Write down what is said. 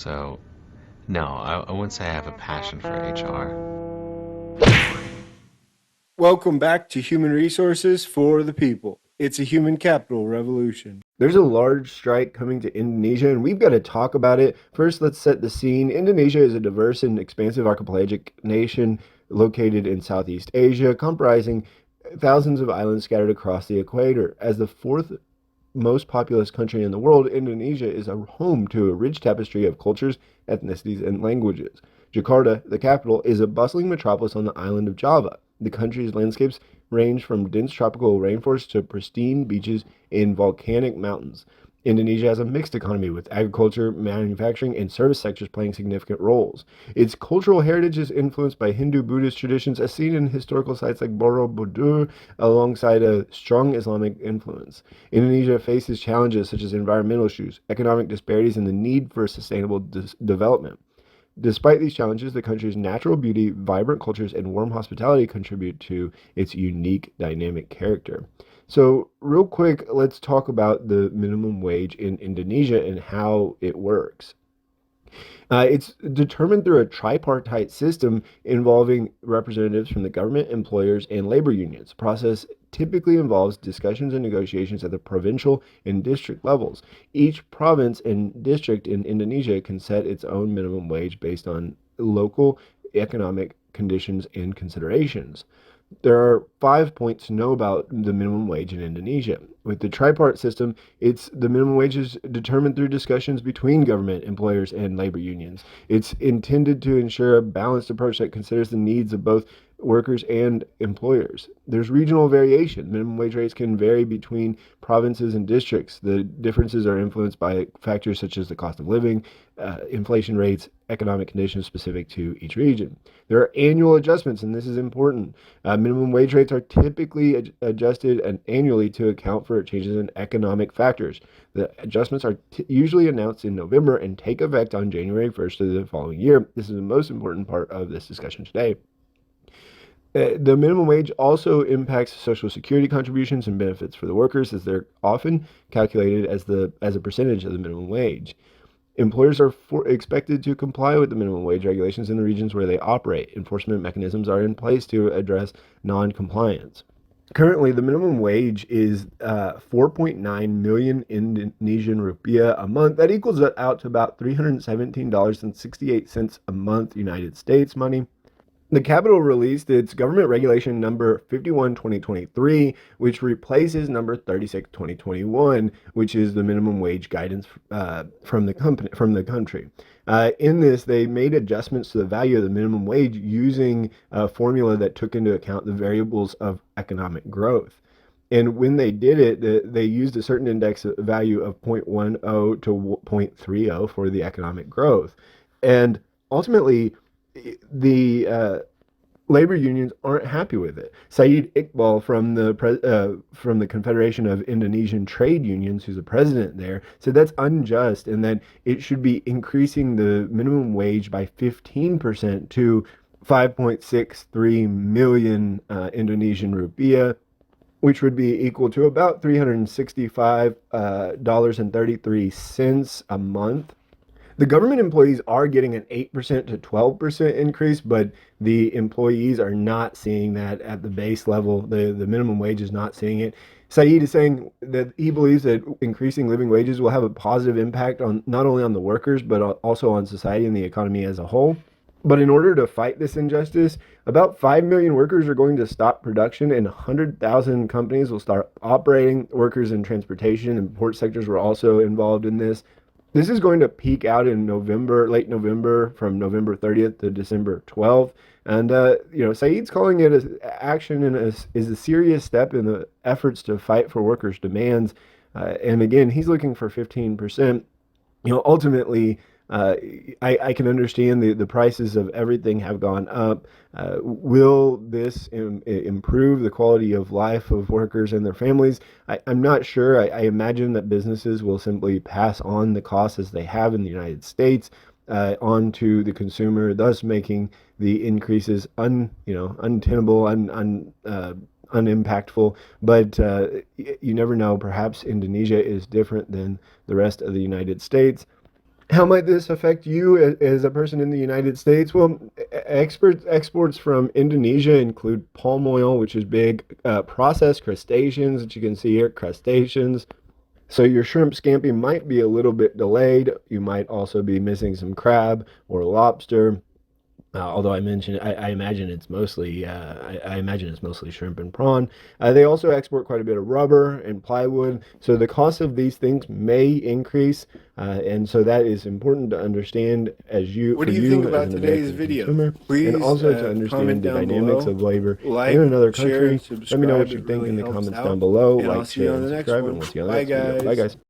So, no, I wouldn't say I have a passion for HR. Welcome back to Human Resources for the People. It's a human capital revolution. There's a large strike coming to Indonesia, and we've got to talk about it. First, let's set the scene. Indonesia is a diverse and expansive archipelagic nation located in Southeast Asia, comprising thousands of islands scattered across the equator. As the fourth most populous country in the world, Indonesia is a home to a rich tapestry of cultures, ethnicities, and languages. Jakarta, the capital, is a bustling metropolis on the island of Java. The country's landscapes range from dense tropical rainforests to pristine beaches in volcanic mountains. Indonesia has a mixed economy with agriculture, manufacturing, and service sectors playing significant roles. Its cultural heritage is influenced by Hindu-Buddhist traditions as seen in historical sites like Borobudur alongside a strong Islamic influence. Indonesia faces challenges such as environmental issues, economic disparities, and the need for sustainable development. Despite these challenges, the country's natural beauty, vibrant cultures, and warm hospitality contribute to its unique dynamic character. So, real quick, let's talk about the minimum wage in Indonesia and how it works. It's determined through a tripartite system involving representatives from the government, employers, and labor unions. The process typically involves discussions and negotiations at the provincial and district levels. Each province and district in Indonesia can set its own minimum wage based on local economic conditions and considerations. There are 5 points to know about the minimum wage in Indonesia. With the tripart system, the minimum wage is determined through discussions between government, employers, and labor unions. It's intended to ensure a balanced approach that considers the needs of both workers and employers. There's regional variation. Minimum wage rates can vary between provinces and districts. The differences are influenced by factors such as the cost of living, inflation rates, economic conditions specific to each region. There are annual adjustments, and this is important. Minimum wage rates are typically adjusted annually to account for changes in economic factors. The adjustments are usually announced in November and take effect on January 1st of the following year. This is the most important part of this discussion today. The minimum wage also impacts Social Security contributions and benefits for the workers, as they're often calculated as a percentage of the minimum wage. Employers are expected to comply with the minimum wage regulations in the regions where they operate. Enforcement mechanisms are in place to address non-compliance. Currently, the minimum wage is 4.9 million Indonesian rupiah a month. That equals out to about $317.68 a month United States money. The Capitol released its government regulation number 51/2023, which replaces number 36/2021, which is the minimum wage guidance from the country. In this, they made adjustments to the value of the minimum wage using a formula that took into account the variables of economic growth. And when they did it, they used a certain index value of 0.10 to 0.30 for the economic growth. And ultimately, the labor unions aren't happy with it. Said Iqbal from the Confederation of Indonesian Trade Unions, who's the president there, said that's unjust and that it should be increasing the minimum wage by 15% to 5.63 million Indonesian rupiah, which would be equal to about $365.33 a month. The government employees are getting an 8% to 12% increase, but the employees are not seeing that at the base level. The minimum wage is not seeing it. Said is saying that he believes that increasing living wages will have a positive impact on not only on the workers, but also on society and the economy as a whole. But in order to fight this injustice, about 5 million workers are going to stop production and 100,000 companies will start operating. Workers in transportation and port sectors were also involved in this. This is going to peak out in November, late November, from November 30th to December 12th. And, Saeed's calling it action and is a serious step in the efforts to fight for workers' demands. And again, he's looking for 15%. Ultimately, I can understand the prices of everything have gone up. Will this improve the quality of life of workers and their families? I'm not sure. I imagine that businesses will simply pass on the costs as they have in the United States on to the consumer, thus making the increases untenable, unimpactful. But you never know. Perhaps Indonesia is different than the rest of the United States. How might this affect you as a person in the United States? Well, exports from Indonesia include palm oil, which is big, processed crustaceans that you can see here, crustaceans. So your shrimp scampi might be a little bit delayed. You might also be missing some crab or lobster. Although I imagine it's mostly, I imagine it's mostly shrimp and prawn. They also export quite a bit of rubber and plywood, so the cost of these things may increase, and so that is important to understand What for do you think you as about an today's American video? consumer, and Please also to comment understand the down dynamics below. of labor in Like, another share, and country. Let me know what subscribe. you It think really in the helps comments down out. below. And I'll Like, see you share, on and the next subscribe, and one. we'll see you on the Bye, next video. Bye, guys. guys.